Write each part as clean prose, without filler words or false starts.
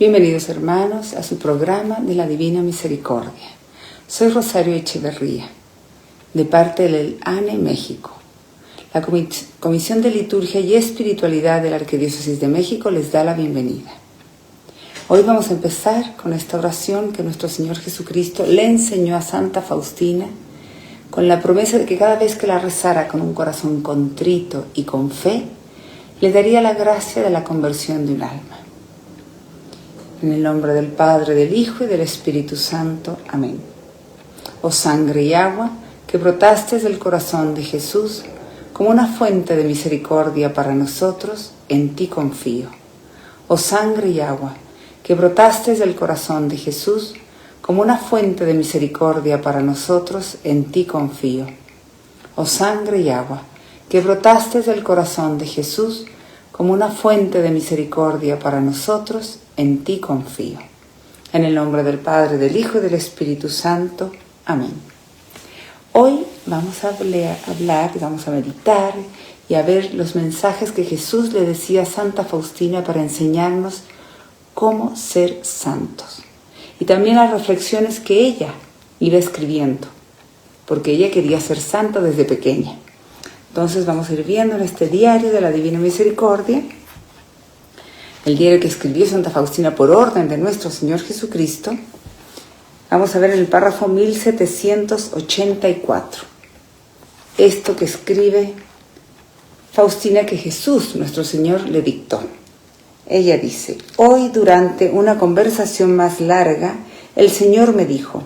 Bienvenidos hermanos a su programa de la Divina Misericordia. Soy Rosario Echeverría, de parte del ANE México. La Comisión de Liturgia y Espiritualidad de la Arquidiócesis de México les da la bienvenida. Hoy vamos a empezar con esta oración que nuestro Señor Jesucristo le enseñó a Santa Faustina, con la promesa de que cada vez que la rezara con un corazón contrito y con fe, le daría la gracia de la conversión de un alma. En el nombre del Padre, del Hijo y del Espíritu Santo. Amén. Oh sangre y agua que brotastes del corazón de Jesús como una fuente de misericordia para nosotros, en ti confío. Oh sangre y agua que brotastes del corazón de Jesús como una fuente de misericordia para nosotros, en ti confío. Oh sangre y agua que brotastes del corazón de Jesús como una fuente de misericordia para nosotros, en ti confío. En el nombre del Padre, del Hijo y del Espíritu Santo. Amén. Hoy vamos a hablar, vamos a meditar y a ver los mensajes que Jesús le decía a Santa Faustina para enseñarnos cómo ser santos. Y también las reflexiones que ella iba escribiendo, porque ella quería ser santa desde pequeña. Entonces vamos a ir viendo en este diario de la Divina Misericordia, el diario que escribió Santa Faustina por orden de nuestro Señor Jesucristo. Vamos a ver en el párrafo 1784. Esto que escribe Faustina que Jesús, nuestro Señor, le dictó. Ella dice: hoy durante una conversación más larga, el Señor me dijo: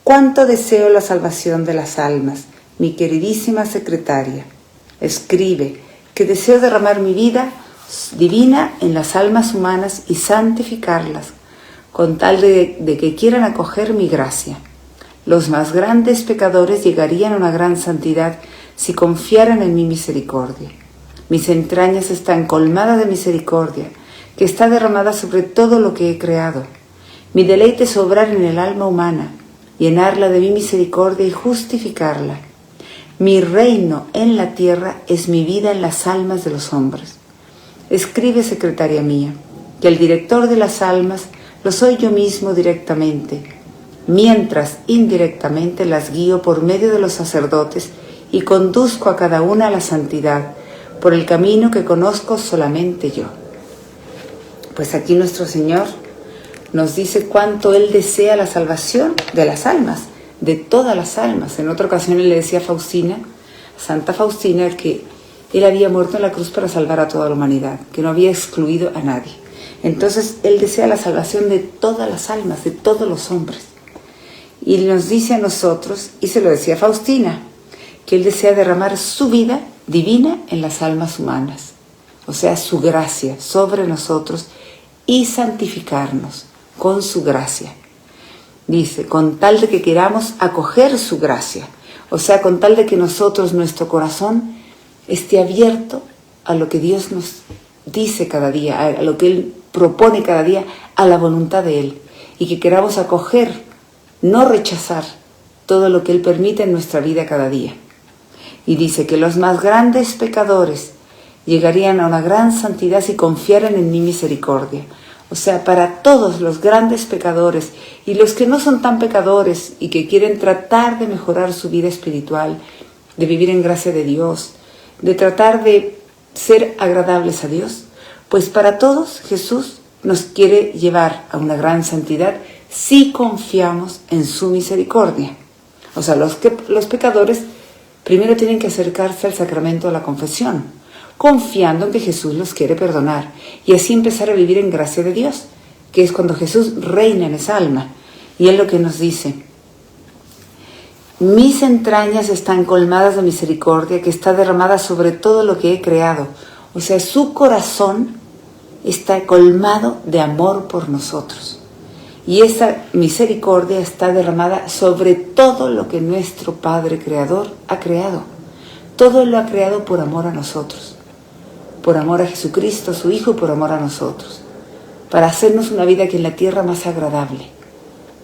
«Cuánto deseo la salvación de las almas, mi queridísima secretaria. Escribe que deseo derramar mi vida divina en las almas humanas y santificarlas, con tal de que quieran acoger mi gracia. Los más grandes pecadores llegarían a una gran santidad si confiaran en mi misericordia. Mis entrañas están colmadas de misericordia, que está derramada sobre todo lo que he creado. Mi deleite es obrar en el alma humana, llenarla de mi misericordia y justificarla. Mi reino en la tierra es mi vida en las almas de los hombres. Escribe, secretaria mía, que el director de las almas lo soy yo mismo directamente, mientras indirectamente las guío por medio de los sacerdotes y conduzco a cada una a la santidad, por el camino que conozco solamente yo». Pues aquí nuestro Señor nos dice cuánto Él desea la salvación de las almas, de todas las almas. En otra ocasión Él le decía a Faustina, Santa Faustina, que Él había muerto en la cruz para salvar a toda la humanidad, que no había excluido a nadie. Entonces Él desea la salvación de todas las almas, de todos los hombres. Y nos dice a nosotros, y se lo decía a Faustina, que Él desea derramar su vida divina en las almas humanas, o sea, su gracia sobre nosotros y santificarnos con su gracia. Dice, con tal de que queramos acoger su gracia, o sea, con tal de que nosotros, nuestro corazón, esté abierto a lo que Dios nos dice cada día, a lo que Él propone cada día, a la voluntad de Él, y que queramos acoger, no rechazar todo lo que Él permite en nuestra vida cada día. Y dice que los más grandes pecadores llegarían a una gran santidad si confiaran en mi misericordia. O sea, para todos los grandes pecadores y los que no son tan pecadores y que quieren tratar de mejorar su vida espiritual, de vivir en gracia de Dios, de tratar de ser agradables a Dios, pues para todos Jesús nos quiere llevar a una gran santidad si confiamos en su misericordia. O sea, los pecadores primero tienen que acercarse al sacramento de la confesión, confiando en que Jesús los quiere perdonar y así empezar a vivir en gracia de Dios, que es cuando Jesús reina en esa alma. Y Él lo que nos dice: mis entrañas están colmadas de misericordia, que está derramada sobre todo lo que he creado. O sea, su corazón está colmado de amor por nosotros. Y esa misericordia está derramada sobre todo lo que nuestro Padre Creador ha creado. Todo Él lo ha creado por amor a nosotros, por amor a Jesucristo, su Hijo, y por amor a nosotros, para hacernos una vida aquí en la tierra más agradable,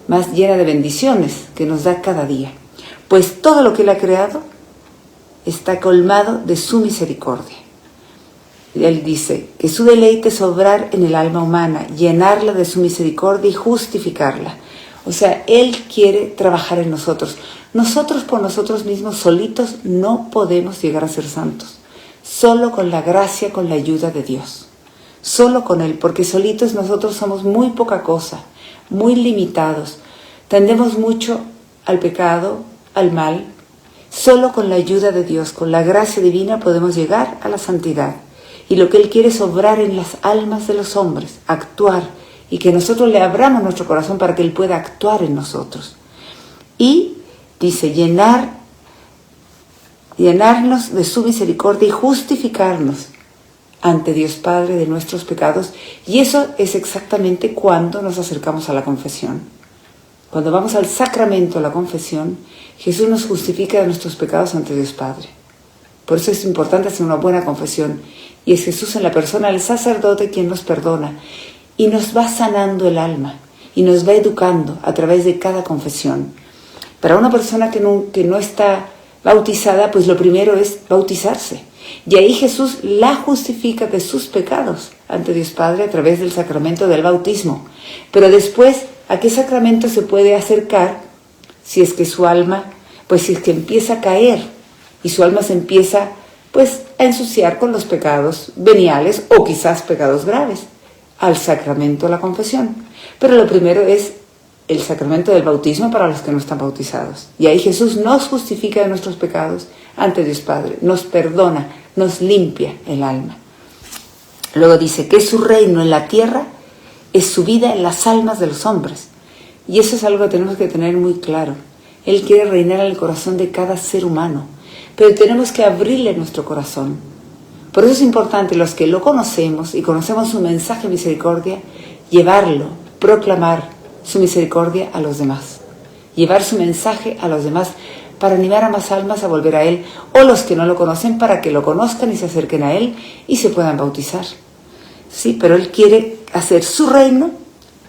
más llena de bendiciones que nos da cada día. Pues todo lo que Él ha creado está colmado de su misericordia. Él dice que su deleite es obrar en el alma humana, llenarla de su misericordia y justificarla. O sea, Él quiere trabajar en nosotros. Nosotros por nosotros mismos solitos no podemos llegar a ser santos. Solo con la gracia, con la ayuda de Dios. Solo con Él, porque solitos nosotros somos muy poca cosa, muy limitados. Tendemos mucho al pecado, al mal. Solo con la ayuda de Dios, con la gracia divina podemos llegar a la santidad. Y lo que Él quiere es obrar en las almas de los hombres, actuar, y que nosotros le abramos nuestro corazón para que Él pueda actuar en nosotros. Y dice, llenarnos de su misericordia y justificarnos ante Dios Padre de nuestros pecados. Y eso es exactamente cuando nos acercamos a la confesión. Cuando vamos al sacramento de la confesión, Jesús nos justifica de nuestros pecados ante Dios Padre. Por eso es importante hacer una buena confesión. Y es Jesús en la persona del sacerdote quien nos perdona y nos va sanando el alma y nos va educando a través de cada confesión. Para una persona que no está bautizada, pues lo primero es bautizarse. Y ahí Jesús la justifica de sus pecados ante Dios Padre a través del sacramento del bautismo. Pero después, ¿a qué sacramento se puede acercar si es que su alma, pues si es que empieza a caer y su alma se empieza pues a ensuciar con los pecados veniales o quizás pecados graves? Al sacramento de la confesión. Pero lo primero es el sacramento del bautismo para los que no están bautizados. Y ahí Jesús nos justifica de nuestros pecados ante Dios Padre, nos perdona, nos limpia el alma. Luego dice que su reino en la tierra es su vida en las almas de los hombres. Y eso es algo que tenemos que tener muy claro. Él quiere reinar en el corazón de cada ser humano, pero tenemos que abrirle nuestro corazón. Por eso es importante, los que lo conocemos y conocemos su mensaje de misericordia, llevarlo, proclamar su misericordia a los demás. Llevar su mensaje a los demás para animar a más almas a volver a Él, o los que no lo conocen para que lo conozcan y se acerquen a Él y se puedan bautizar. Sí, pero Él quiere hacer su reino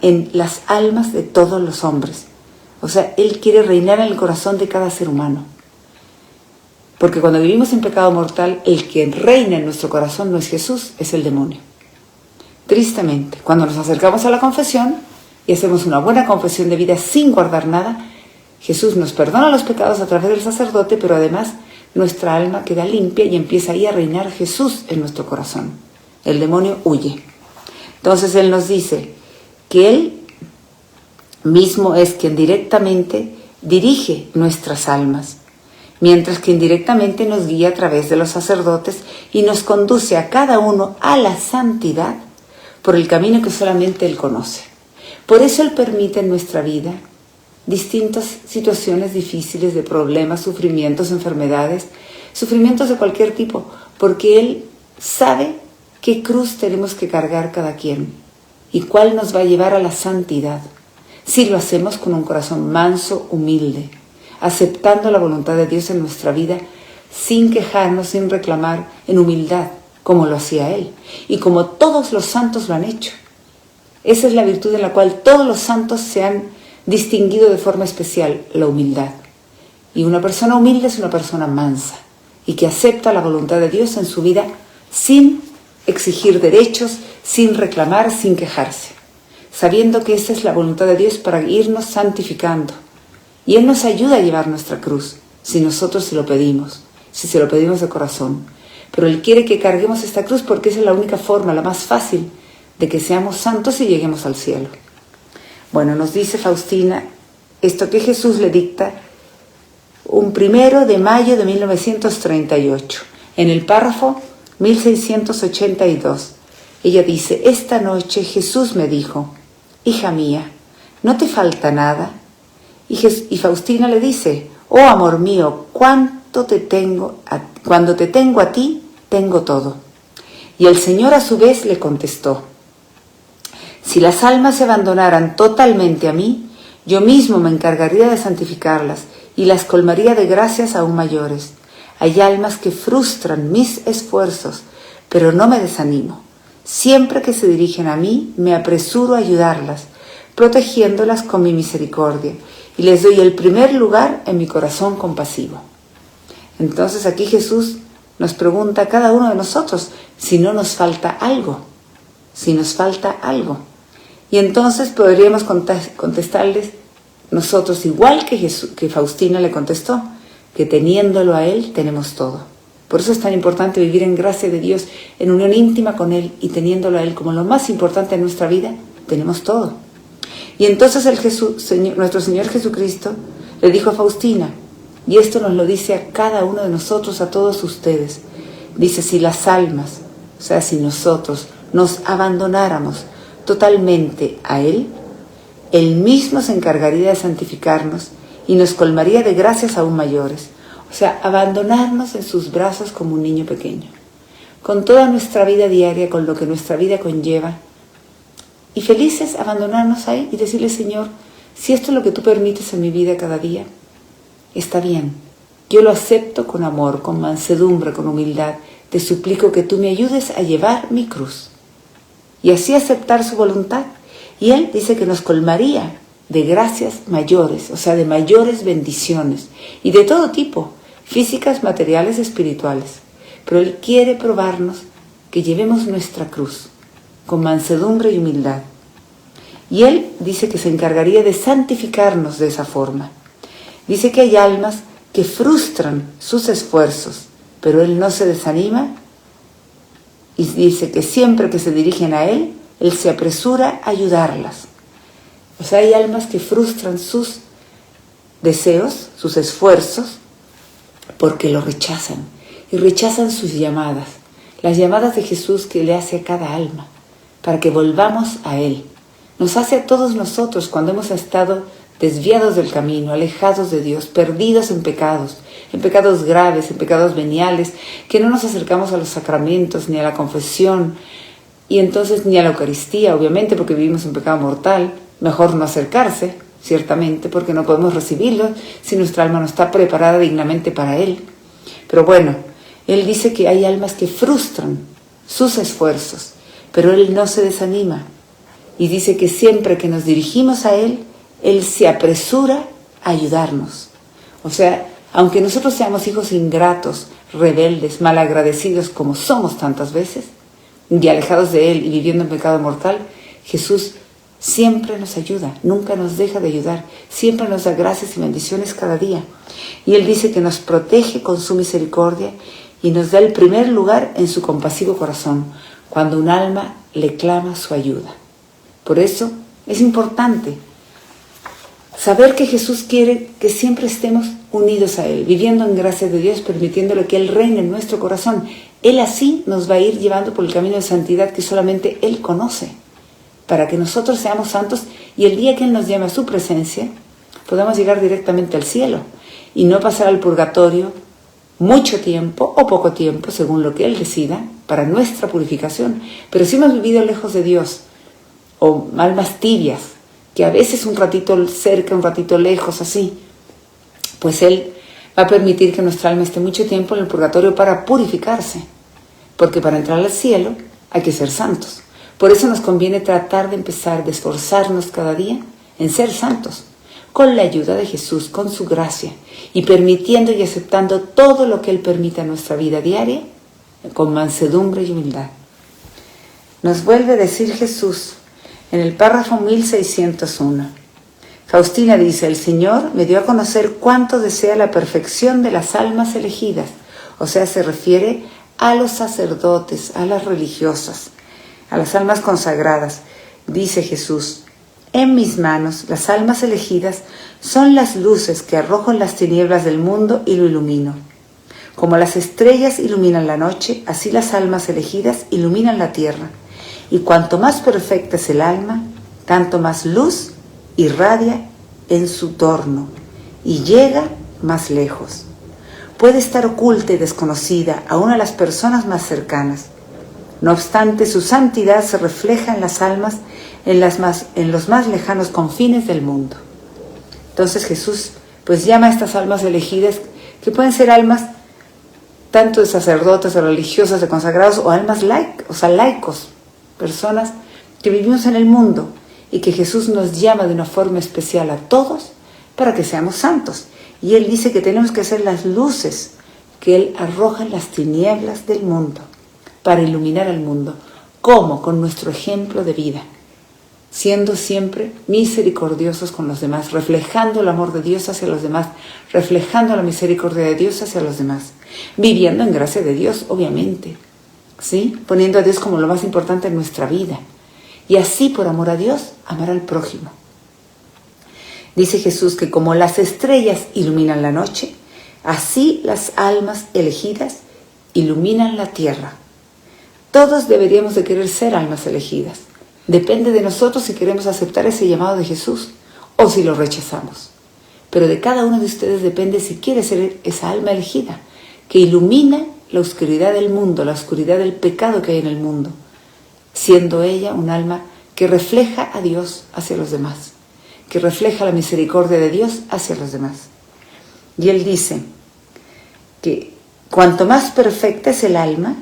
en las almas de todos los hombres. O sea, Él quiere reinar en el corazón de cada ser humano. Porque cuando vivimos en pecado mortal, el que reina en nuestro corazón no es Jesús, es el demonio. Tristemente, cuando nos acercamos a la confesión y hacemos una buena confesión de vida sin guardar nada, Jesús nos perdona los pecados a través del sacerdote, pero además nuestra alma queda limpia y empieza ahí a reinar Jesús en nuestro corazón. El demonio huye. Entonces Él nos dice que Él mismo es quien directamente dirige nuestras almas, mientras que indirectamente nos guía a través de los sacerdotes y nos conduce a cada uno a la santidad por el camino que solamente Él conoce. Por eso Él permite en nuestra vida distintas situaciones difíciles de problemas, sufrimientos, enfermedades, sufrimientos de cualquier tipo, porque Él sabe qué cruz tenemos que cargar cada quien y cuál nos va a llevar a la santidad, si lo hacemos con un corazón manso, humilde, aceptando la voluntad de Dios en nuestra vida, sin quejarnos, sin reclamar, en humildad, como lo hacía Él, y como todos los santos lo han hecho. Esa es la virtud en la cual todos los santos se han distinguido de forma especial, la humildad. Y una persona humilde es una persona mansa, y que acepta la voluntad de Dios en su vida sin exigir derechos, sin reclamar, sin quejarse, sabiendo que esa es la voluntad de Dios para irnos santificando. Y Él nos ayuda a llevar nuestra cruz, si nosotros se lo pedimos, si se lo pedimos de corazón. Pero Él quiere que carguemos esta cruz porque esa es la única forma, la más fácil, de que seamos santos y lleguemos al cielo. Bueno, nos dice Faustina esto que Jesús le dicta un 1 de mayo de 1938, en el párrafo 1682. Ella dice: esta noche Jesús me dijo, hija mía, ¿no te falta nada? Y Faustina le dice: oh amor mío, cuando te tengo a ti, tengo todo. Y el Señor a su vez le contestó: si las almas se abandonaran totalmente a mí, yo mismo me encargaría de santificarlas y las colmaría de gracias aún mayores. Hay almas que frustran mis esfuerzos, pero no me desanimo. Siempre que se dirigen a mí, me apresuro a ayudarlas, protegiéndolas con mi misericordia, y les doy el primer lugar en mi corazón compasivo. Entonces aquí Jesús nos pregunta a cada uno de nosotros si no nos falta algo, si nos falta algo. Y entonces podríamos contestarles nosotros, igual que Faustina le contestó, que teniéndolo a Él tenemos todo. Por eso es tan importante vivir en gracia de Dios, en unión íntima con Él, y teniéndolo a Él como lo más importante en nuestra vida, tenemos todo. Y entonces nuestro Señor Jesucristo le dijo a Faustina, y esto nos lo dice a cada uno de nosotros, a todos ustedes, dice, si las almas, o sea, si nosotros nos abandonáramos totalmente a Él, Él mismo se encargaría de santificarnos y nos colmaría de gracias aún mayores. O sea, abandonarnos en sus brazos como un niño pequeño, con toda nuestra vida diaria, con lo que nuestra vida conlleva, y felices abandonarnos ahí y decirle, Señor, si esto es lo que tú permites en mi vida cada día, está bien, yo lo acepto con amor, con mansedumbre, con humildad, te suplico que tú me ayudes a llevar mi cruz, y así aceptar su voluntad. Y Él dice que nos colmaría de gracias mayores, o sea, de mayores bendiciones, y de todo tipo, físicas, materiales, espirituales. Pero Él quiere probarnos que llevemos nuestra cruz con mansedumbre y humildad. Y Él dice que se encargaría de santificarnos de esa forma. Dice que hay almas que frustran sus esfuerzos, pero Él no se desanima, y dice que siempre que se dirigen a Él, Él se apresura a ayudarlas. O sea, hay almas que frustran sus deseos, sus esfuerzos, porque lo rechazan. Y rechazan sus llamadas, las llamadas de Jesús que le hace a cada alma, para que volvamos a Él. Nos hace a todos nosotros cuando hemos estado desviados del camino, alejados de Dios, perdidos en pecados graves, en pecados veniales, que no nos acercamos a los sacramentos, ni a la confesión, y entonces ni a la Eucaristía, obviamente, porque vivimos en pecado mortal. Mejor no acercarse, ciertamente, porque no podemos recibirlo si nuestra alma no está preparada dignamente para Él. Pero bueno, Él dice que hay almas que frustran sus esfuerzos, pero Él no se desanima. Y dice que siempre que nos dirigimos a Él, Él se apresura a ayudarnos. O sea, aunque nosotros seamos hijos ingratos, rebeldes, malagradecidos, como somos tantas veces, y alejados de Él y viviendo en pecado mortal, Jesús siempre nos ayuda, nunca nos deja de ayudar, siempre nos da gracias y bendiciones cada día. Y Él dice que nos protege con su misericordia y nos da el primer lugar en su compasivo corazón, cuando un alma le clama su ayuda. Por eso es importante saber que Jesús quiere que siempre estemos unidos a Él, viviendo en gracia de Dios, permitiéndole que Él reine en nuestro corazón. Él así nos va a ir llevando por el camino de santidad que solamente Él conoce, para que nosotros seamos santos y el día que Él nos llame a su presencia, podamos llegar directamente al cielo y no pasar al purgatorio mucho tiempo o poco tiempo, según lo que Él decida, para nuestra purificación. Pero si hemos vivido lejos de Dios, o almas tibias, que a veces un ratito cerca, un ratito lejos, así, pues Él va a permitir que nuestra alma esté mucho tiempo en el purgatorio para purificarse, porque para entrar al cielo hay que ser santos. Por eso nos conviene tratar de empezar, de esforzarnos cada día en ser santos, con la ayuda de Jesús, con su gracia, y permitiendo y aceptando todo lo que Él permite en nuestra vida diaria, con mansedumbre y humildad. Nos vuelve a decir Jesús en el párrafo 1601. Faustina dice, el Señor me dio a conocer cuánto desea la perfección de las almas elegidas. O sea, se refiere a los sacerdotes, a las religiosas, a las almas consagradas. Dice Jesús, en mis manos las almas elegidas son las luces que arrojo en las tinieblas del mundo y lo ilumino. Como las estrellas iluminan la noche, así las almas elegidas iluminan la tierra. Y cuanto más perfecta es el alma, tanto más luz irradia en su torno y llega más lejos. Puede estar oculta y desconocida aún a las personas más cercanas. No obstante, su santidad se refleja en las almas en los más lejanos confines del mundo. Entonces Jesús pues llama a estas almas elegidas, que pueden ser almas tanto de sacerdotes, de religiosas, de consagrados, o almas laicos, personas que vivimos en el mundo y que Jesús nos llama de una forma especial a todos para que seamos santos. Y Él dice que tenemos que ser las luces que Él arroja en las tinieblas del mundo para iluminar al mundo. ¿Cómo? Con nuestro ejemplo de vida, siendo siempre misericordiosos con los demás, reflejando el amor de Dios hacia los demás, reflejando la misericordia de Dios hacia los demás, viviendo en gracia de Dios, obviamente, ¿sí? Poniendo a Dios como lo más importante en nuestra vida. Y así, por amor a Dios, amar al prójimo. Dice Jesús que como las estrellas iluminan la noche, así las almas elegidas iluminan la tierra. Todos deberíamos de querer ser almas elegidas. Depende de nosotros si queremos aceptar ese llamado de Jesús o si lo rechazamos. Pero de cada uno de ustedes depende si quiere ser esa alma elegida, que ilumina la oscuridad del mundo, la oscuridad del pecado que hay en el mundo, siendo ella un alma que refleja a Dios hacia los demás, que refleja la misericordia de Dios hacia los demás. Y Él dice que cuanto más perfecta es el alma,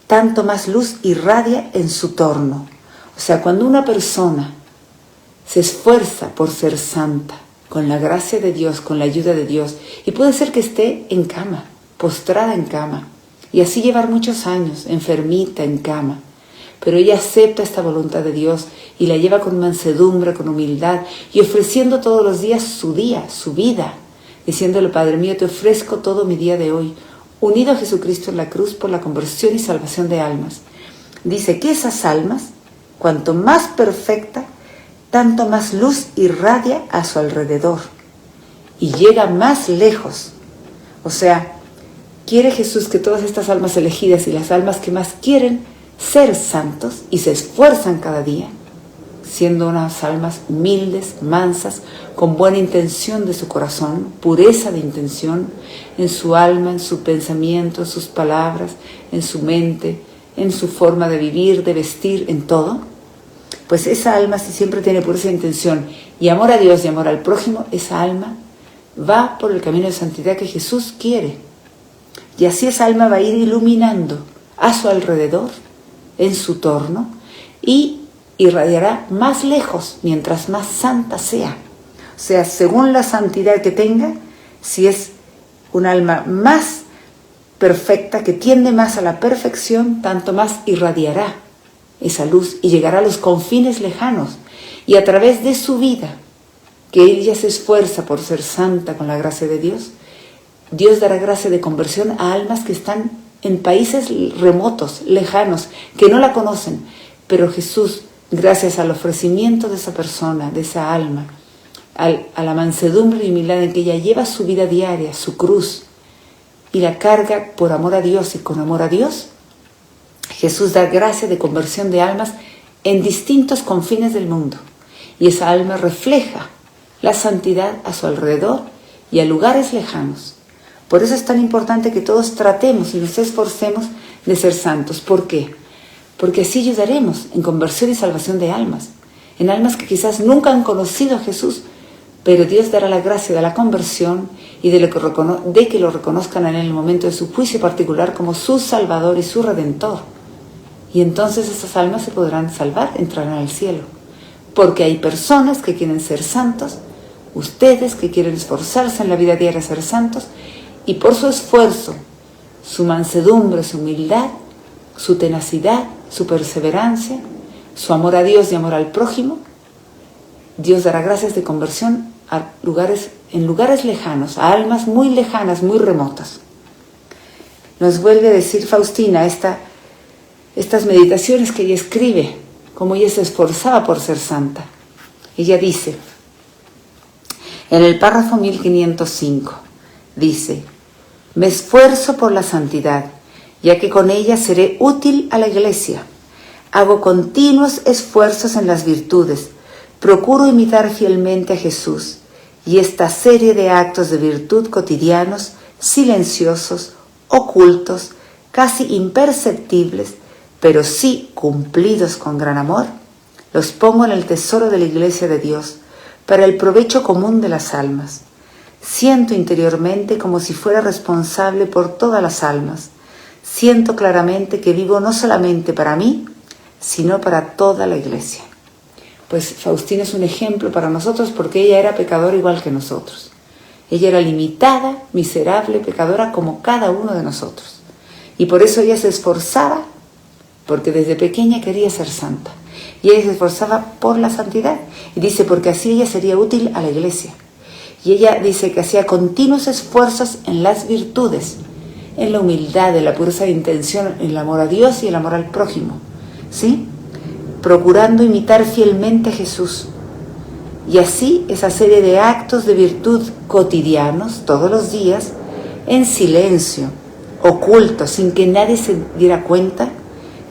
tanto más luz irradia en su torno. O sea, cuando una persona se esfuerza por ser santa, con la gracia de Dios, con la ayuda de Dios, y puede ser que esté en cama, postrada en cama, y así llevar muchos años, enfermita en cama, pero ella acepta esta voluntad de Dios y la lleva con mansedumbre, con humildad, y ofreciendo todos los días, su vida, diciéndole: Padre mío, te ofrezco todo mi día de hoy, unido a Jesucristo en la cruz por la conversión y salvación de almas. Dice que esas almas, cuanto más perfecta, tanto más luz irradia a su alrededor y llega más lejos. O sea, quiere Jesús que todas estas almas elegidas y las almas que más quieren ser santos y se esfuerzan cada día, siendo unas almas humildes, mansas, con buena intención de su corazón, pureza de intención en su alma, en su pensamiento, en sus palabras, en su mente, en su forma de vivir, de vestir, en todo. Pues esa alma, si siempre tiene pureza de intención y amor a Dios y amor al prójimo, esa alma va por el camino de santidad que Jesús quiere. Y así esa alma va a ir iluminando a su alrededor, en su torno, y irradiará más lejos mientras más santa sea. O sea, según la santidad que tenga, si es un alma más perfecta, que tiende más a la perfección, tanto más irradiará esa luz y llegará a los confines lejanos. Y a través de su vida, que ella se esfuerza por ser santa con la gracia de Dios, Dios dará gracia de conversión a almas que están en países remotos, lejanos, que no la conocen. Pero Jesús, gracias al ofrecimiento de esa persona, de esa alma, a la mansedumbre y humildad en que ella lleva su vida diaria, su cruz, y la carga por amor a Dios y con amor a Dios, Jesús da gracia de conversión de almas en distintos confines del mundo. Y esa alma refleja la santidad a su alrededor y a lugares lejanos. Por eso es tan importante que todos tratemos y nos esforcemos de ser santos. ¿Por qué? Porque así ayudaremos en conversión y salvación de almas, en almas que quizás nunca han conocido a Jesús, pero Dios dará la gracia de la conversión y de que lo reconozcan en el momento de su juicio particular como su Salvador y su Redentor. Y entonces esas almas se podrán salvar, entrarán al cielo. Porque hay personas que quieren ser santos, ustedes que quieren esforzarse en la vida diaria a ser santos, y por su esfuerzo, su mansedumbre, su humildad, su tenacidad, su perseverancia, su amor a Dios y amor al prójimo, Dios dará gracias de conversión en lugares lejanos, a almas muy lejanas, muy remotas. Nos vuelve a decir Faustina estas meditaciones que ella escribe, como ella se esforzaba por ser santa. Ella dice, en el párrafo 1505, dice: me esfuerzo por la santidad, ya que con ella seré útil a la Iglesia. Hago continuos esfuerzos en las virtudes, procuro imitar fielmente a Jesús, y esta serie de actos de virtud cotidianos, silenciosos, ocultos, casi imperceptibles, pero sí cumplidos con gran amor, los pongo en el tesoro de la Iglesia de Dios, para el provecho común de las almas. Siento interiormente como si fuera responsable por todas las almas. Siento claramente que vivo no solamente para mí, sino para toda la Iglesia. Pues Faustina es un ejemplo para nosotros porque ella era pecadora igual que nosotros. Ella era limitada, miserable, pecadora como cada uno de nosotros. Y por eso ella se esforzaba, porque desde pequeña quería ser santa. Y ella se esforzaba por la santidad. Y dice, porque así ella sería útil a la iglesia. Y ella dice que hacía continuos esfuerzos en las virtudes, en la humildad, en la pureza de intención, en el amor a Dios y el amor al prójimo, ¿sí? Procurando imitar fielmente a Jesús. Y así esa serie de actos de virtud cotidianos, todos los días, en silencio, ocultos, sin que nadie se diera cuenta,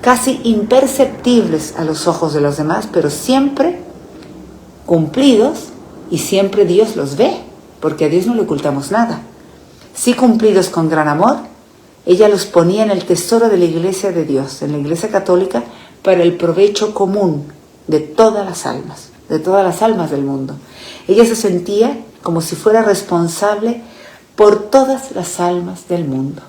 casi imperceptibles a los ojos de los demás, pero siempre cumplidos, y siempre Dios los ve, porque a Dios no le ocultamos nada. Sí, cumplidos con gran amor, ella los ponía en el tesoro de la Iglesia de Dios, en la Iglesia Católica, para el provecho común de todas las almas del mundo. Ella se sentía como si fuera responsable por todas las almas del mundo.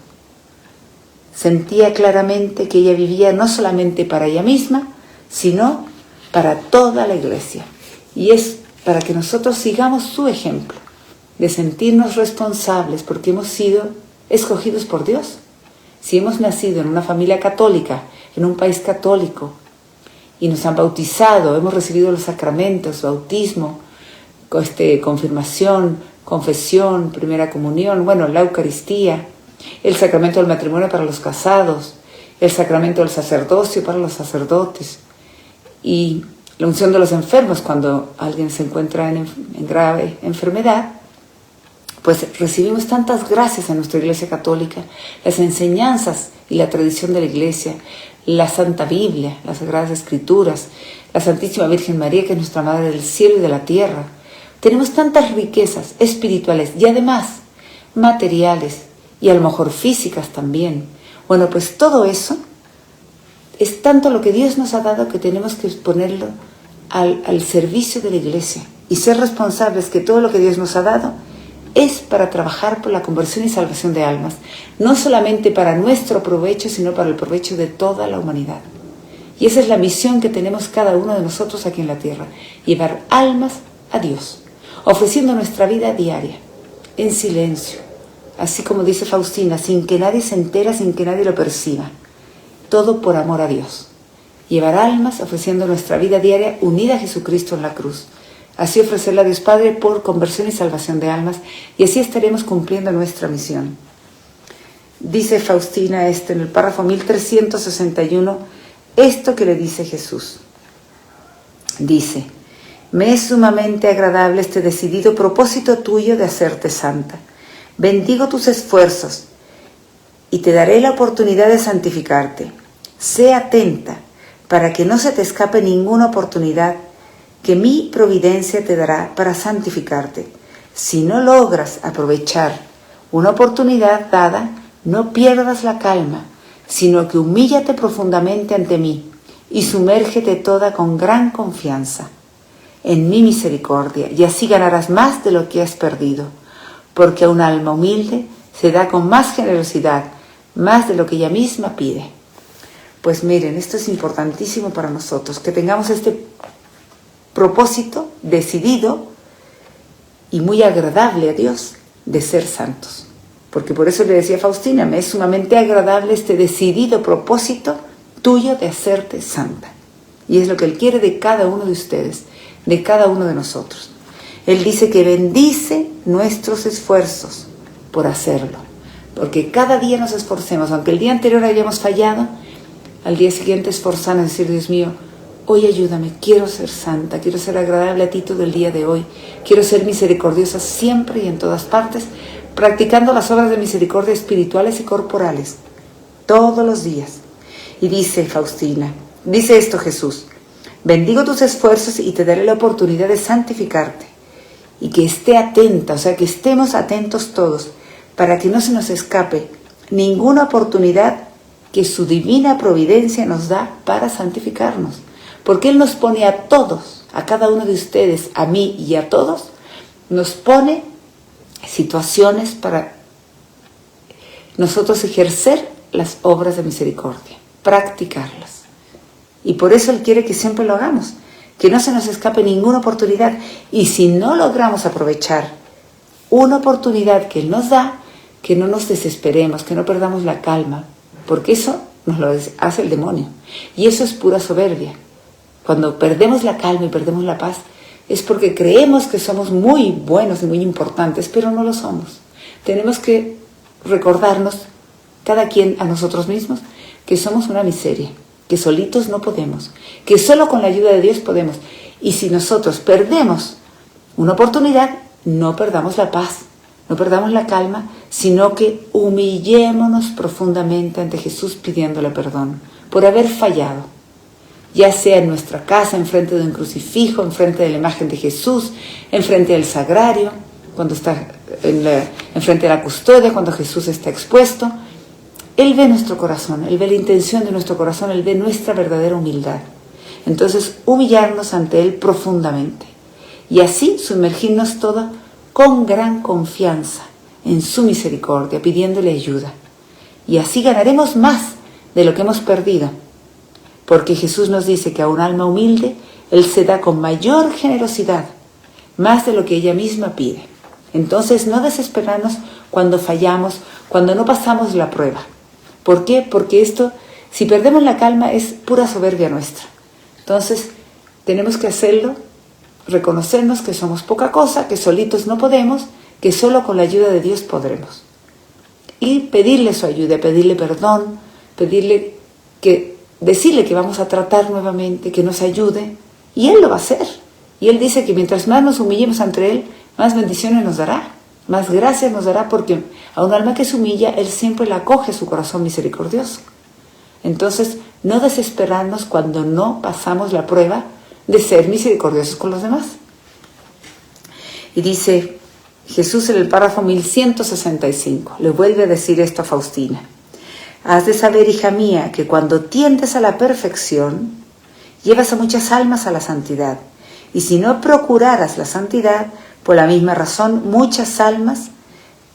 Sentía claramente que ella vivía no solamente para ella misma, sino para toda la Iglesia. Y es para que nosotros sigamos su ejemplo de sentirnos responsables porque hemos sido escogidos por Dios. Si hemos nacido en una familia católica, en un país católico, y nos han bautizado, hemos recibido los sacramentos, bautismo, confirmación, confesión, primera comunión, la Eucaristía, el sacramento del matrimonio para los casados, el sacramento del sacerdocio para los sacerdotes, y la unción de los enfermos cuando alguien se encuentra en grave enfermedad, pues recibimos tantas gracias en nuestra Iglesia Católica, las enseñanzas y la tradición de la Iglesia, la Santa Biblia, las Sagradas Escrituras, la Santísima Virgen María, que es nuestra Madre del cielo y de la tierra. Tenemos tantas riquezas espirituales y además materiales y a lo mejor físicas también. Pues todo eso es tanto lo que Dios nos ha dado que tenemos que ponerlo al servicio de la Iglesia y ser responsables que todo lo que Dios nos ha dado es para trabajar por la conversión y salvación de almas, no solamente para nuestro provecho, sino para el provecho de toda la humanidad. Y esa es la misión que tenemos cada uno de nosotros aquí en la tierra, llevar almas a Dios, ofreciendo nuestra vida diaria, en silencio, así como dice Faustina, sin que nadie se entere, sin que nadie lo perciba, todo por amor a Dios. Llevar almas ofreciendo nuestra vida diaria unida a Jesucristo en la cruz. Así ofrecerla a Dios Padre por conversión y salvación de almas, y así estaremos cumpliendo nuestra misión. Dice Faustina en el párrafo 1361, esto que le dice Jesús. Dice, me es sumamente agradable este decidido propósito tuyo de hacerte santa. Bendigo tus esfuerzos y te daré la oportunidad de santificarte. Sé atenta para que no se te escape ninguna oportunidad que mi providencia te dará para santificarte. Si no logras aprovechar una oportunidad dada, no pierdas la calma, sino que humíllate profundamente ante mí y sumérgete toda con gran confianza en mi misericordia, y así ganarás más de lo que has perdido, porque a un alma humilde se da con más generosidad, más de lo que ella misma pide. Pues miren, esto es importantísimo para nosotros, que tengamos este propósito decidido y muy agradable a Dios de ser santos. Porque por eso le decía a Faustina, me es sumamente agradable este decidido propósito tuyo de hacerte santa. Y es lo que Él quiere de cada uno de ustedes, de cada uno de nosotros. Él dice que bendice nuestros esfuerzos por hacerlo. Porque cada día nos esforcemos, aunque el día anterior hayamos fallado, al día siguiente esforzarnos, decir, Dios mío, hoy ayúdame, quiero ser santa, quiero ser agradable a ti todo el día de hoy, quiero ser misericordiosa siempre y en todas partes, practicando las obras de misericordia espirituales y corporales, todos los días. Y dice Faustina, dice esto Jesús, bendigo tus esfuerzos y te daré la oportunidad de santificarte, y que esté atenta, o sea, que estemos atentos todos, para que no se nos escape ninguna oportunidad que su divina providencia nos da para santificarnos. Porque Él nos pone a todos, a cada uno de ustedes, a mí y a todos, nos pone situaciones para nosotros ejercer las obras de misericordia, practicarlas. Y por eso Él quiere que siempre lo hagamos, que no se nos escape ninguna oportunidad. Y si no logramos aprovechar una oportunidad que Él nos da, que no nos desesperemos, que no perdamos la calma, porque eso nos lo hace el demonio. Y eso es pura soberbia. Cuando perdemos la calma y perdemos la paz, es porque creemos que somos muy buenos y muy importantes, pero no lo somos. Tenemos que recordarnos, cada quien a nosotros mismos, que somos una miseria, que solitos no podemos, que solo con la ayuda de Dios podemos. Y si nosotros perdemos una oportunidad, no perdamos la paz, no perdamos la calma, sino que humillémonos profundamente ante Jesús pidiéndole perdón por haber fallado, ya sea en nuestra casa, enfrente de un crucifijo, enfrente de la imagen de Jesús, enfrente del sagrario, cuando está enfrente de la custodia, cuando Jesús está expuesto. Él ve nuestro corazón, Él ve la intención de nuestro corazón, Él ve nuestra verdadera humildad. Entonces, humillarnos ante Él profundamente y así sumergirnos todo con gran confianza en su misericordia, pidiéndole ayuda. Y así ganaremos más de lo que hemos perdido, porque Jesús nos dice que a un alma humilde Él se da con mayor generosidad, más de lo que ella misma pide. Entonces, no desesperarnos cuando fallamos, cuando no pasamos la prueba. ¿Por qué? Porque esto, si perdemos la calma, es pura soberbia nuestra. Entonces, tenemos que hacerlo, reconocernos que somos poca cosa, que solitos no podemos, que solo con la ayuda de Dios podremos. Y pedirle su ayuda, pedirle perdón, decirle que vamos a tratar nuevamente, que nos ayude, y Él lo va a hacer. Y Él dice que mientras más nos humillemos ante Él, más bendiciones nos dará, más gracias nos dará, porque a un alma que se humilla, Él siempre la acoge a su corazón misericordioso. Entonces, no desesperarnos cuando no pasamos la prueba de ser misericordiosos con los demás. Y dice Jesús en el párrafo 1165, le vuelve a decir esto a Faustina: has de saber, hija mía, que cuando tiendes a la perfección, llevas a muchas almas a la santidad, y si no procuraras la santidad, por la misma razón, muchas almas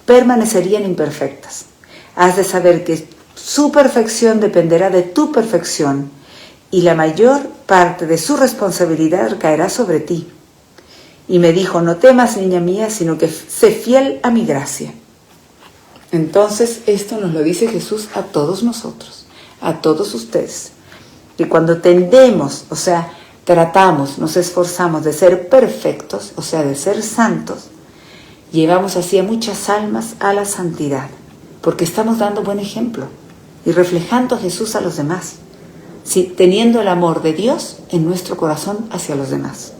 permanecerían imperfectas. Has de saber que su perfección dependerá de tu perfección, y la mayor parte de su responsabilidad caerá sobre ti. Y me dijo: no temas, niña mía, sino que sé fiel a mi gracia. Entonces, esto nos lo dice Jesús a todos nosotros, a todos ustedes. Que cuando tendemos, o sea, tratamos, nos esforzamos de ser perfectos, o sea, de ser santos, llevamos así a muchas almas a la santidad, porque estamos dando buen ejemplo y reflejando a Jesús a los demás, teniendo el amor de Dios en nuestro corazón hacia los demás.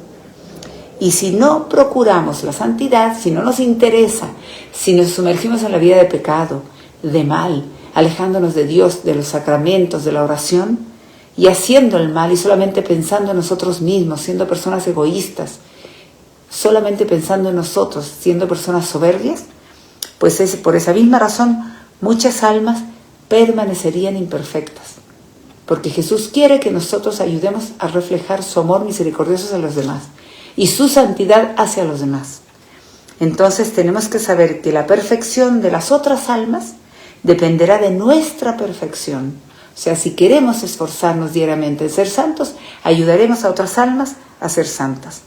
Y si no procuramos la santidad, si no nos interesa, si nos sumergimos en la vida de pecado, de mal, alejándonos de Dios, de los sacramentos, de la oración, y haciendo el mal y solamente pensando en nosotros mismos, siendo personas egoístas, solamente pensando en nosotros, siendo personas soberbias, pues por esa misma razón muchas almas permanecerían imperfectas, porque Jesús quiere que nosotros ayudemos a reflejar su amor misericordioso hacia los demás y su santidad hacia los demás. Entonces tenemos que saber que la perfección de las otras almas dependerá de nuestra perfección. O sea, si queremos esforzarnos diariamente en ser santos, ayudaremos a otras almas a ser santas.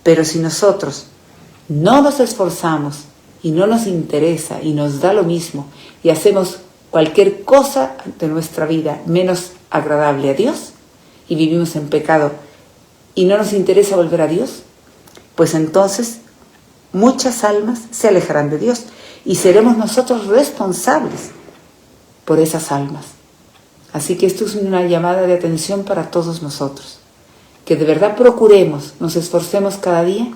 Pero si nosotros no nos esforzamos y no nos interesa y nos da lo mismo y hacemos cualquier cosa de nuestra vida menos agradable a Dios y vivimos en pecado y no nos interesa volver a Dios, pues entonces muchas almas se alejarán de Dios y seremos nosotros responsables por esas almas. Así que esto es una llamada de atención para todos nosotros, que de verdad procuremos, nos esforcemos cada día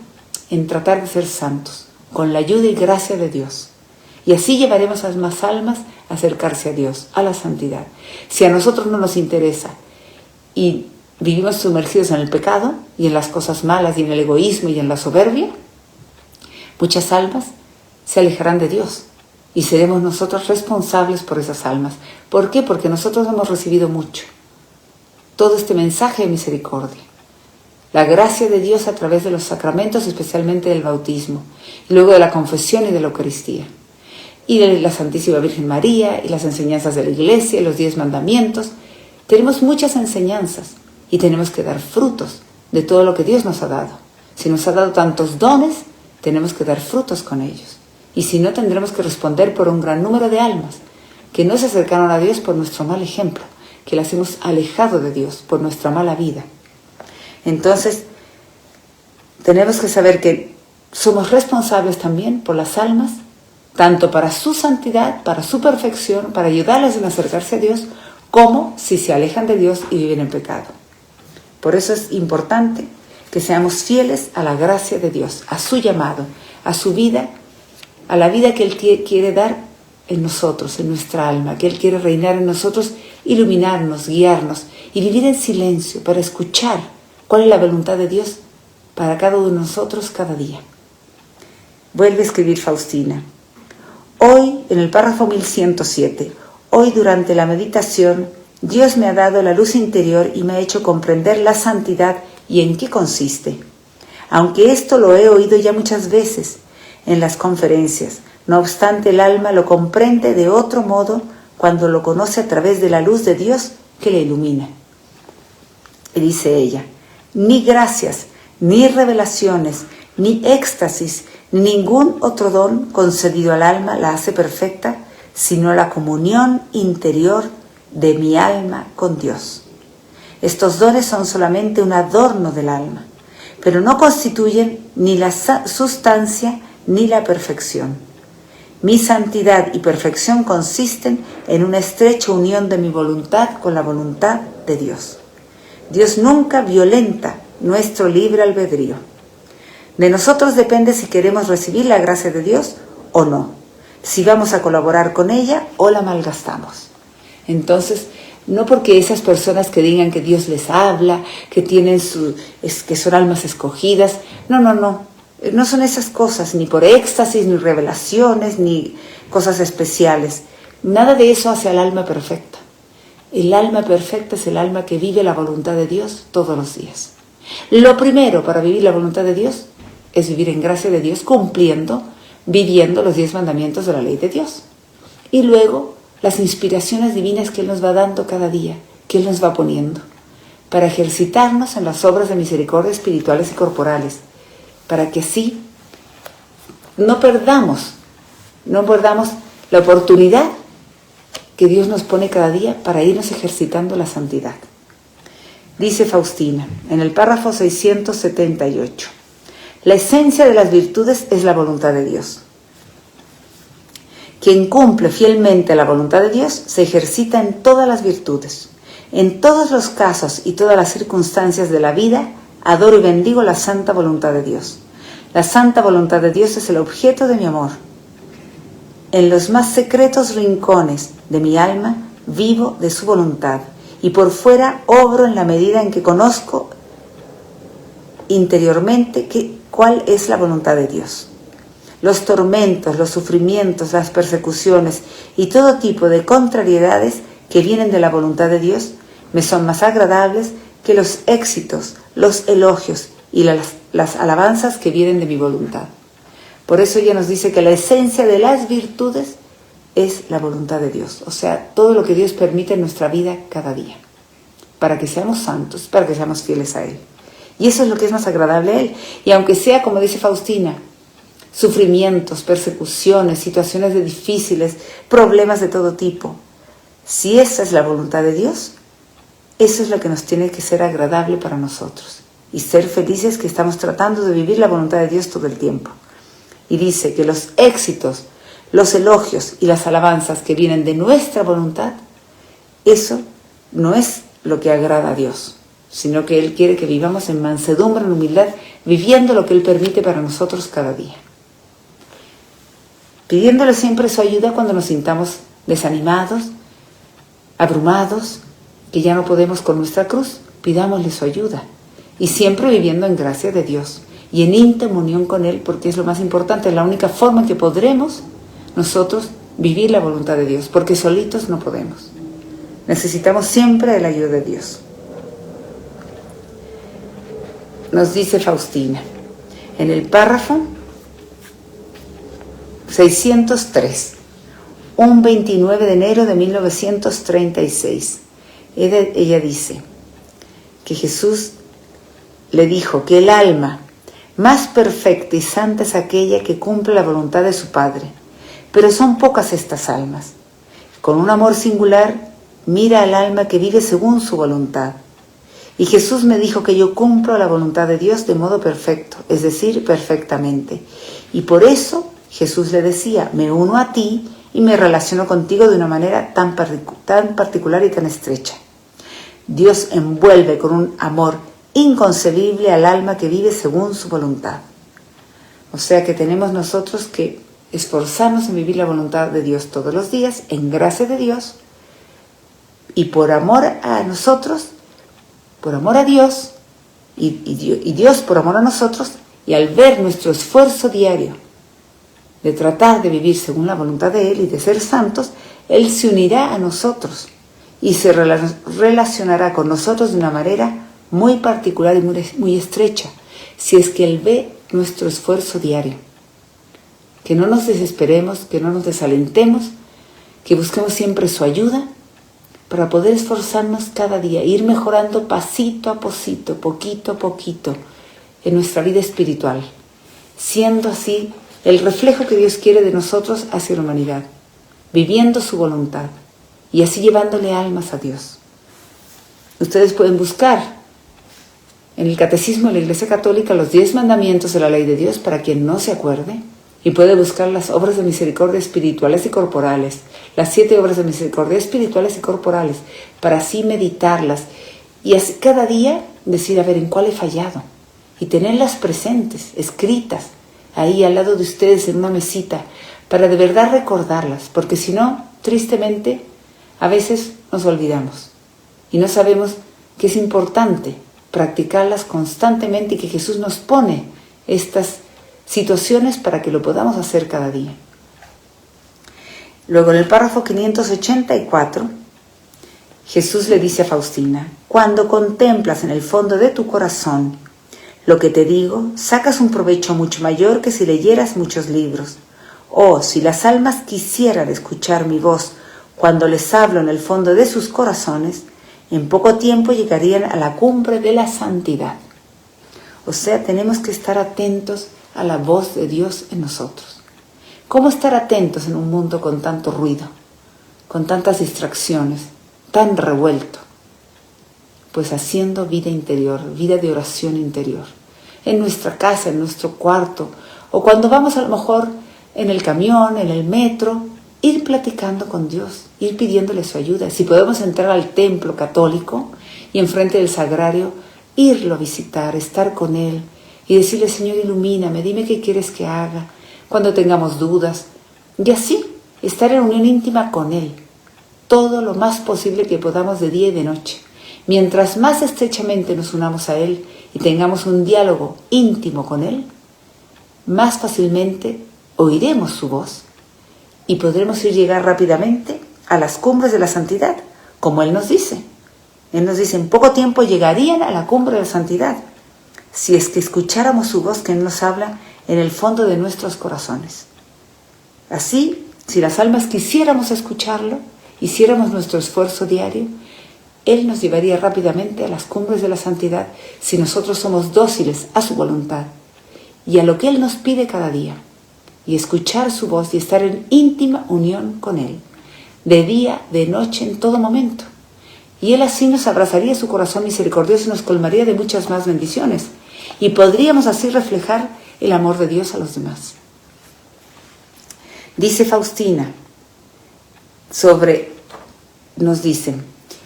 en tratar de ser santos, con la ayuda y gracia de Dios. Y así llevaremos a más almas a acercarse a Dios, a la santidad. Si a nosotros no nos interesa y vivimos sumergidos en el pecado y en las cosas malas y en el egoísmo y en la soberbia, muchas almas se alejarán de Dios y seremos nosotros responsables por esas almas. ¿Por qué? Porque nosotros hemos recibido mucho. Todo este mensaje de misericordia. La gracia de Dios a través de los sacramentos, especialmente del bautismo, y luego de la confesión y de la Eucaristía. Y de la Santísima Virgen María, y las enseñanzas de la Iglesia, y los 10 mandamientos. Tenemos muchas enseñanzas y tenemos que dar frutos de todo lo que Dios nos ha dado. Si nos ha dado tantos dones, tenemos que dar frutos con ellos. Y si no, tendremos que responder por un gran número de almas que no se acercaron a Dios por nuestro mal ejemplo, que las hemos alejado de Dios por nuestra mala vida. Entonces, tenemos que saber que somos responsables también por las almas, tanto para su santidad, para su perfección, para ayudarles en acercarse a Dios, como si se alejan de Dios y viven en pecado. Por eso es importante que seamos fieles a la gracia de Dios, a su llamado, a su vida, a la vida que Él quiere dar en nosotros, en nuestra alma, que Él quiere reinar en nosotros, iluminarnos, guiarnos y vivir en silencio para escuchar cuál es la voluntad de Dios para cada uno de nosotros cada día. Vuelve a escribir Faustina. Hoy, en el párrafo 1107, hoy durante la meditación, Dios me ha dado la luz interior y me ha hecho comprender la santidad y en qué consiste. Aunque esto lo he oído ya muchas veces en las conferencias, no obstante el alma lo comprende de otro modo cuando lo conoce a través de la luz de Dios que le ilumina. Y dice ella, ni gracias, ni revelaciones, ni éxtasis, ni ningún otro don concedido al alma la hace perfecta, sino la comunión interior de mi alma con Dios. Estos dones son solamente un adorno del alma, pero no constituyen ni la sustancia ni la perfección. Mi santidad y perfección consisten en una estrecha unión de mi voluntad con la voluntad de Dios. Dios nunca violenta nuestro libre albedrío. De nosotros depende si queremos recibir la gracia de Dios o no, si vamos a colaborar con ella o la malgastamos. Entonces, no porque esas personas que digan que Dios les habla, que que son almas escogidas, no son esas cosas, ni por éxtasis, ni revelaciones, ni cosas especiales. Nada de eso hace al alma perfecta. El alma perfecta es el alma que vive la voluntad de Dios todos los días. Lo primero para vivir la voluntad de Dios es vivir en gracia de Dios, viviendo los 10 mandamientos de la ley de Dios. Y luego las inspiraciones divinas que Él nos va dando cada día, que Él nos va poniendo, para ejercitarnos en las obras de misericordia espirituales y corporales, para que así no perdamos la oportunidad que Dios nos pone cada día para irnos ejercitando la santidad. Dice Faustina en el párrafo 678, la esencia de las virtudes es la voluntad de Dios. Quien cumple fielmente la voluntad de Dios se ejercita en todas las virtudes. En todos los casos y todas las circunstancias de la vida, adoro y bendigo la santa voluntad de Dios. La santa voluntad de Dios es el objeto de mi amor. En los más secretos rincones de mi alma vivo de su voluntad y por fuera obro en la medida en que conozco interiormente cuál es la voluntad de Dios. Los tormentos, los sufrimientos, las persecuciones y todo tipo de contrariedades que vienen de la voluntad de Dios me son más agradables que los éxitos, los elogios y las alabanzas que vienen de mi voluntad. Por eso ella nos dice que la esencia de las virtudes es la voluntad de Dios, o sea, todo lo que Dios permite en nuestra vida cada día, para que seamos santos, para que seamos fieles a Él. Y eso es lo que es más agradable a Él. Y aunque sea, como dice Faustina, sufrimientos, persecuciones, situaciones difíciles, problemas de todo tipo, si esa es la voluntad de Dios, eso es lo que nos tiene que ser agradable para nosotros. Y ser felices que estamos tratando de vivir la voluntad de Dios todo el tiempo. Y dice que los éxitos, los elogios y las alabanzas que vienen de nuestra voluntad, eso no es lo que agrada a Dios, sino que Él quiere que vivamos en mansedumbre, en humildad, viviendo lo que Él permite para nosotros cada día. Pidiéndole siempre su ayuda cuando nos sintamos desanimados, abrumados, que ya no podemos con nuestra cruz, pidámosle su ayuda. Y siempre viviendo en gracia de Dios y en íntima unión con Él, porque es lo más importante, es la única forma en que podremos nosotros vivir la voluntad de Dios, porque solitos no podemos. Necesitamos siempre la ayuda de Dios. Nos dice Faustina, en el párrafo 603, un 29 de enero de 1936, ella dice que Jesús le dijo que el alma Más perfecta y santa es aquella que cumple la voluntad de su Padre. Pero son pocas estas almas. Con un amor singular, mira al alma que vive según su voluntad. Y Jesús me dijo que yo cumplo la voluntad de Dios de modo perfecto, es decir, perfectamente. Y por eso Jesús le decía, me uno a ti y me relaciono contigo de una manera tan particular y tan estrecha. Dios envuelve con un amor inconcebible al alma que vive según su voluntad. O sea que tenemos nosotros que esforzarnos en vivir la voluntad de Dios todos los días, en gracia de Dios, y por amor a nosotros, por amor a Dios, y Dios por amor a nosotros, y al ver nuestro esfuerzo diario de tratar de vivir según la voluntad de Él y de ser santos, Él se unirá a nosotros y se relacionará con nosotros de una manera muy particular y muy estrecha, si es que Él ve nuestro esfuerzo diario. Que no nos desesperemos, que no nos desalentemos, que busquemos siempre su ayuda para poder esforzarnos cada día, ir mejorando pasito a pasito, poquito a poquito en nuestra vida espiritual, siendo así el reflejo que Dios quiere de nosotros hacia la humanidad, viviendo su voluntad y así llevándole almas a Dios. Ustedes pueden buscar en el Catecismo de la Iglesia Católica los 10 mandamientos de la ley de Dios para quien no se acuerde, y puede buscar las obras de misericordia espirituales y corporales, las 7 obras de misericordia espirituales y corporales, para así meditarlas y así cada día decir, a ver, ¿en cuál he fallado? Y tenerlas presentes, escritas, ahí al lado de ustedes en una mesita, para de verdad recordarlas, porque si no, tristemente, a veces nos olvidamos y no sabemos que es importante practicarlas constantemente y que Jesús nos pone estas situaciones para que lo podamos hacer cada día. Luego en el párrafo 584, Jesús le dice a Faustina, cuando contemplas en el fondo de tu corazón lo que te digo, sacas un provecho mucho mayor que si leyeras muchos libros. Oh, si las almas quisieran escuchar mi voz cuando les hablo en el fondo de sus corazones, en poco tiempo llegarían a la cumbre de la santidad. O sea, tenemos que estar atentos a la voz de Dios en nosotros. ¿Cómo estar atentos en un mundo con tanto ruido, con tantas distracciones, tan revuelto? Pues haciendo vida interior, vida de oración interior, en nuestra casa, en nuestro cuarto, o cuando vamos a lo mejor en el camión, en el metro, ir platicando con Dios, ir pidiéndole su ayuda. Si podemos entrar al templo católico y enfrente del sagrario, irlo a visitar, estar con Él y decirle, Señor, ilumíname, dime qué quieres que haga, cuando tengamos dudas. Y así, estar en unión íntima con Él, todo lo más posible que podamos de día y de noche. Mientras más estrechamente nos unamos a Él y tengamos un diálogo íntimo con Él, más fácilmente oiremos su voz y podremos llegar rápidamente a las cumbres de la santidad, como Él nos dice. Él nos dice, en poco tiempo llegarían a la cumbre de la santidad, si es que escucháramos su voz que Él nos habla en el fondo de nuestros corazones. Así, si las almas quisiéramos escucharlo, hiciéramos nuestro esfuerzo diario, Él nos llevaría rápidamente a las cumbres de la santidad si nosotros somos dóciles a su voluntad y a lo que Él nos pide cada día, y escuchar su voz y estar en íntima unión con Él, de día, de noche, en todo momento. Y Él así nos abrazaría su corazón misericordioso y nos colmaría de muchas más bendiciones, y podríamos así reflejar el amor de Dios a los demás. Dice Faustina, nos dice,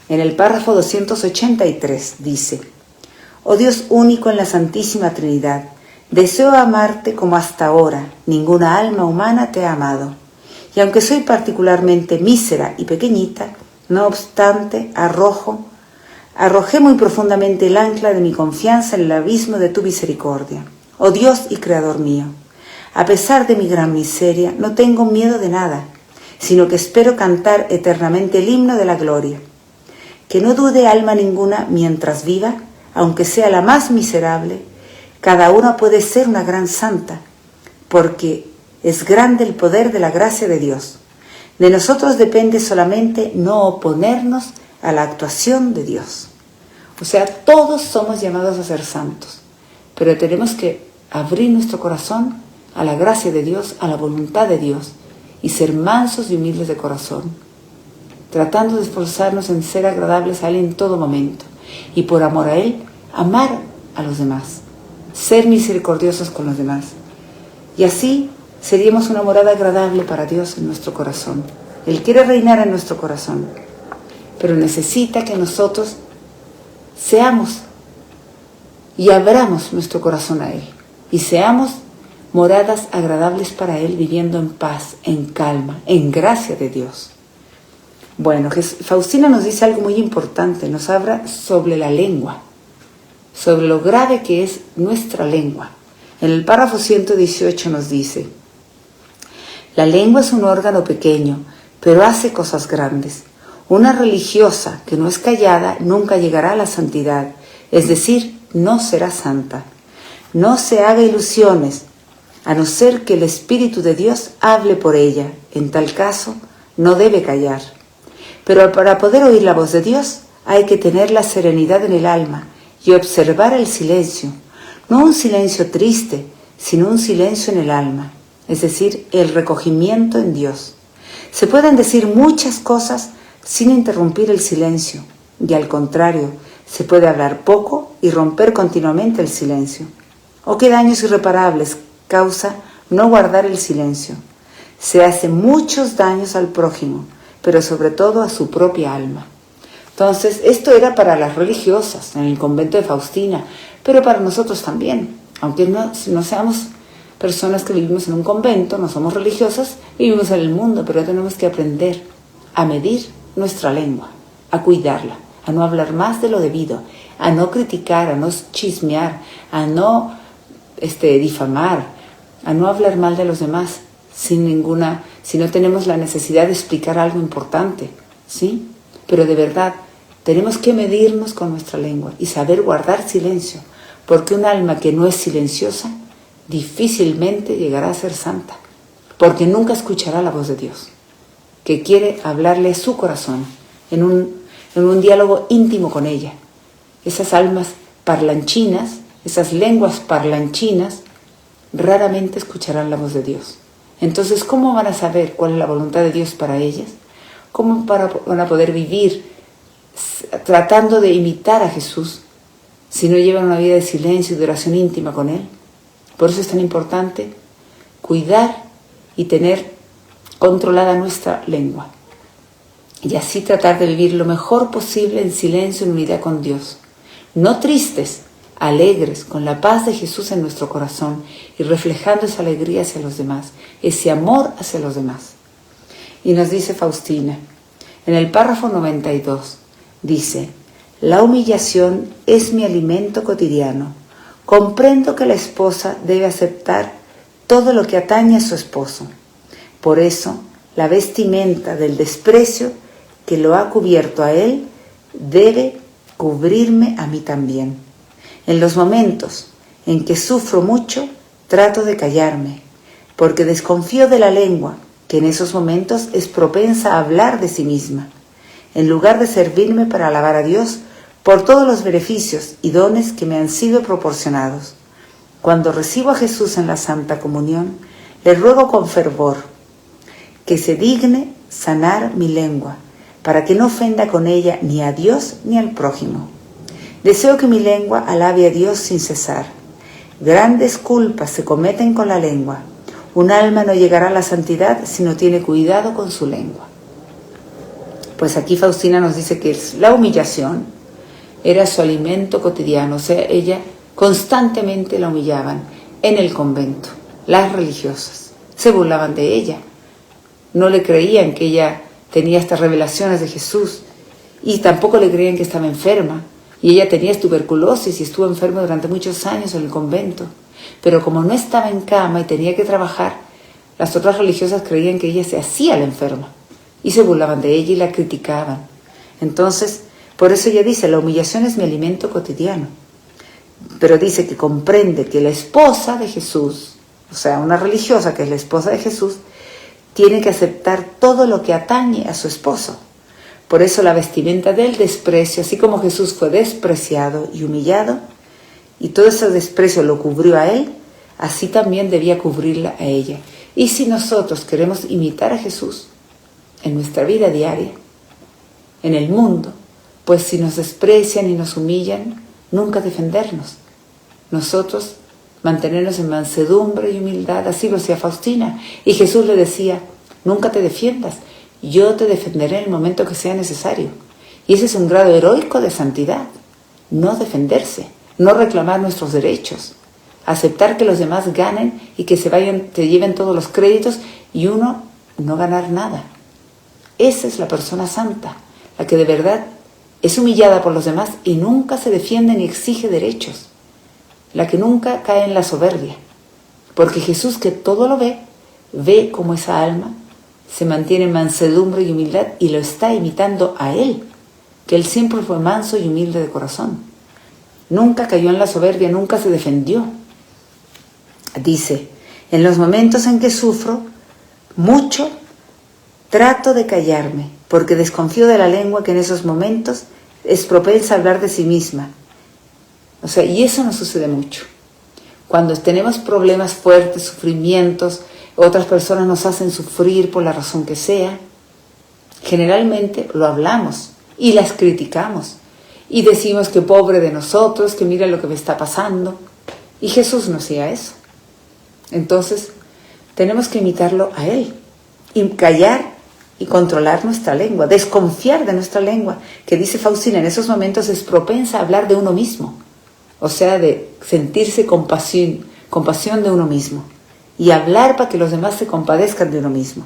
en el párrafo 283, dice, oh Dios único en la Santísima Trinidad, deseo amarte como hasta ahora ninguna alma humana te ha amado, y aunque soy particularmente mísera y pequeñita, no obstante arrojé muy profundamente el ancla de mi confianza en el abismo de tu misericordia. Oh Dios y Creador mío, a pesar de mi gran miseria, no tengo miedo de nada, sino que espero cantar eternamente el himno de la gloria. Que no dude alma ninguna mientras viva, aunque sea la más miserable, cada una puede ser una gran santa, porque es grande el poder de la gracia de Dios. De nosotros depende solamente no oponernos a la actuación de Dios. O sea, todos somos llamados a ser santos, pero tenemos que abrir nuestro corazón a la gracia de Dios, a la voluntad de Dios, y ser mansos y humildes de corazón, tratando de esforzarnos en ser agradables a Él en todo momento, y por amor a Él, amar a los demás, ser misericordiosos con los demás. Y así seríamos una morada agradable para Dios en nuestro corazón. Él quiere reinar en nuestro corazón, pero necesita que nosotros seamos y abramos nuestro corazón a Él, y seamos moradas agradables para Él, viviendo en paz, en calma, en gracia de Dios. Bueno, Faustina nos dice algo muy importante, nos habla sobre la lengua, sobre lo grave que es nuestra lengua. En el párrafo 118 nos dice: la lengua es un órgano pequeño, pero hace cosas grandes. Una religiosa que no es callada nunca llegará a la santidad, es decir, no será santa. No se haga ilusiones, a no ser que el Espíritu de Dios hable por ella. En tal caso, no debe callar. Pero para poder oír la voz de Dios, hay que tener la serenidad en el alma y observar el silencio. No un silencio triste, sino un silencio en el alma, es decir, el recogimiento en Dios. Se pueden decir muchas cosas sin interrumpir el silencio, y al contrario, se puede hablar poco y romper continuamente el silencio. ¿O qué daños irreparables causa no guardar el silencio? Se hace muchos daños al prójimo, pero sobre todo a su propia alma. Entonces, esto era para las religiosas en el convento de Faustina, pero para nosotros también. Aunque no seamos personas que vivimos en un convento, no somos religiosas, vivimos en el mundo, pero tenemos que aprender a medir nuestra lengua, a cuidarla, a no hablar más de lo debido, a no criticar, a no chismear, a no difamar, a no hablar mal de los demás si no tenemos la necesidad de explicar algo importante, ¿sí? Pero de verdad, tenemos que medirnos con nuestra lengua y saber guardar silencio, porque un alma que no es silenciosa difícilmente llegará a ser santa, porque nunca escuchará la voz de Dios, que quiere hablarle a su corazón en un diálogo íntimo con ella. Esas almas parlanchinas, esas lenguas parlanchinas, raramente escucharán la voz de Dios. Entonces, ¿cómo van a saber cuál es la voluntad de Dios para ellas? ¿Cómo van a poder vivir tratando de imitar a Jesús si no llevan una vida de silencio y de oración íntima con Él? Por eso es tan importante cuidar y tener controlada nuestra lengua, y así tratar de vivir lo mejor posible en silencio, en unidad con Dios. No tristes, alegres, con la paz de Jesús en nuestro corazón y reflejando esa alegría hacia los demás, ese amor hacia los demás. Y nos dice Faustina, en el párrafo 92, dice: la humillación es mi alimento cotidiano. Comprendo que la esposa debe aceptar todo lo que atañe a su esposo. Por eso, la vestimenta del desprecio que lo ha cubierto a él debe cubrirme a mí también. En los momentos en que sufro mucho, trato de callarme, porque desconfío de la lengua, que en esos momentos es propensa a hablar de sí misma, en lugar de servirme para alabar a Dios por todos los beneficios y dones que me han sido proporcionados. Cuando recibo a Jesús en la Santa Comunión, le ruego con fervor que se digne sanar mi lengua, para que no ofenda con ella ni a Dios ni al prójimo. Deseo que mi lengua alabe a Dios sin cesar. Grandes culpas se cometen con la lengua. Un alma no llegará a la santidad si no tiene cuidado con su lengua. Pues aquí Faustina nos dice que la humillación era su alimento cotidiano, o sea, ella constantemente la humillaban en el convento. Las religiosas se burlaban de ella, no le creían que ella tenía estas revelaciones de Jesús, y tampoco le creían que estaba enferma, y ella tenía tuberculosis y estuvo enferma durante muchos años en el convento. Pero como no estaba en cama y tenía que trabajar, las otras religiosas creían que ella se hacía la enferma y se burlaban de ella y la criticaban. Entonces, por eso ella dice, la humillación es mi alimento cotidiano. Pero dice que comprende que la esposa de Jesús, o sea, una religiosa que es la esposa de Jesús, tiene que aceptar todo lo que atañe a su esposo. Por eso la vestimenta del desprecio, así como Jesús fue despreciado y humillado, y todo ese desprecio lo cubrió a él, así también debía cubrirla a ella. Y si nosotros queremos imitar a Jesús en nuestra vida diaria, en el mundo, pues si nos desprecian y nos humillan, nunca defendernos. Nosotros mantenernos en mansedumbre y humildad, así lo hacía Faustina. Y Jesús le decía, nunca te defiendas, yo te defenderé en el momento que sea necesario. Y ese es un grado heroico de santidad, no defenderse, no reclamar nuestros derechos, aceptar que los demás ganen y que te lleven todos los créditos y uno no ganar nada. Esa es la persona santa, la que de verdad es humillada por los demás y nunca se defiende ni exige derechos, la que nunca cae en la soberbia, porque Jesús, que todo lo ve cómo esa alma se mantiene en mansedumbre y humildad y lo está imitando a Él, que Él siempre fue manso y humilde de corazón. Nunca cayó en la soberbia, nunca se defendió. Dice, en los momentos en que sufro mucho, trato de callarme, porque desconfío de la lengua que en esos momentos es propensa a hablar de sí misma. Y eso nos sucede mucho. Cuando tenemos problemas fuertes, sufrimientos, otras personas nos hacen sufrir por la razón que sea, generalmente lo hablamos y las criticamos y decimos que pobre de nosotros, que mira lo que me está pasando. Y Jesús no hacía eso. Entonces, tenemos que imitarlo a Él y callar y controlar nuestra lengua, desconfiar de nuestra lengua, que dice Faustina, en esos momentos es propensa a hablar de uno mismo, de sentirse compasión de uno mismo y hablar para que los demás se compadezcan de uno mismo.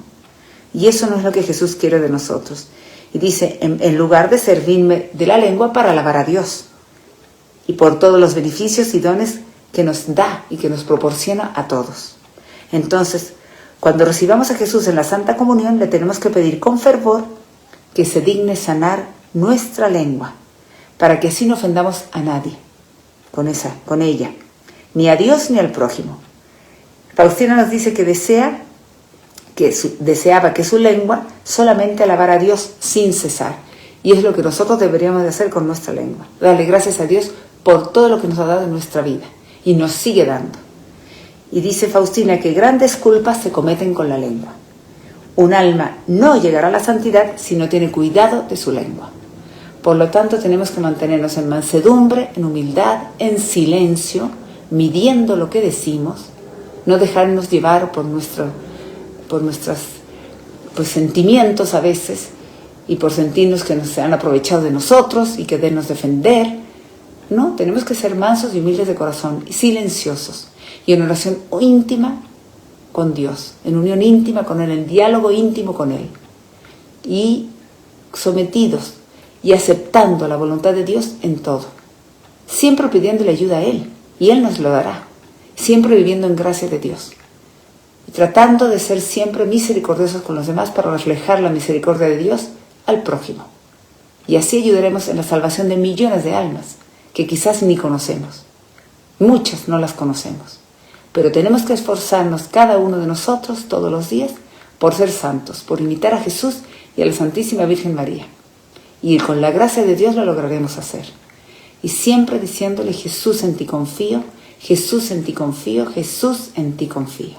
Y eso no es lo que Jesús quiere de nosotros. Y dice, en lugar de servirme de la lengua para alabar a Dios y por todos los beneficios y dones que nos da y que nos proporciona a todos. Entonces, cuando recibamos a Jesús en la Santa Comunión, le tenemos que pedir con fervor que se digne sanar nuestra lengua, para que así no ofendamos a nadie con ella, ni a Dios ni al prójimo. Faustina nos dice que deseaba que su lengua solamente alabara a Dios sin cesar. Y es lo que nosotros deberíamos de hacer con nuestra lengua. Darle gracias a Dios por todo lo que nos ha dado en nuestra vida y nos sigue dando. Y dice Faustina que grandes culpas se cometen con la lengua. Un alma no llegará a la santidad si no tiene cuidado de su lengua. Por lo tanto, tenemos que mantenernos en mansedumbre, en humildad, en silencio, midiendo lo que decimos, no dejarnos llevar por nuestros sentimientos a veces y por sentirnos que se han aprovechado de nosotros y querernos defender. No, tenemos que ser mansos y humildes de corazón y silenciosos y en oración íntima con Dios, en unión íntima con Él, en diálogo íntimo con Él y sometidos y aceptando la voluntad de Dios en todo, siempre pidiéndole ayuda a Él y Él nos lo dará, siempre viviendo en gracia de Dios y tratando de ser siempre misericordiosos con los demás para reflejar la misericordia de Dios al prójimo. Y así ayudaremos en la salvación de millones de almas que quizás ni conocemos. Muchas no las conocemos, pero tenemos que esforzarnos cada uno de nosotros todos los días por ser santos, por imitar a Jesús y a la Santísima Virgen María. Y con la gracia de Dios lo lograremos hacer. Y siempre diciéndole, Jesús en ti confío, Jesús en ti confío, Jesús en ti confío.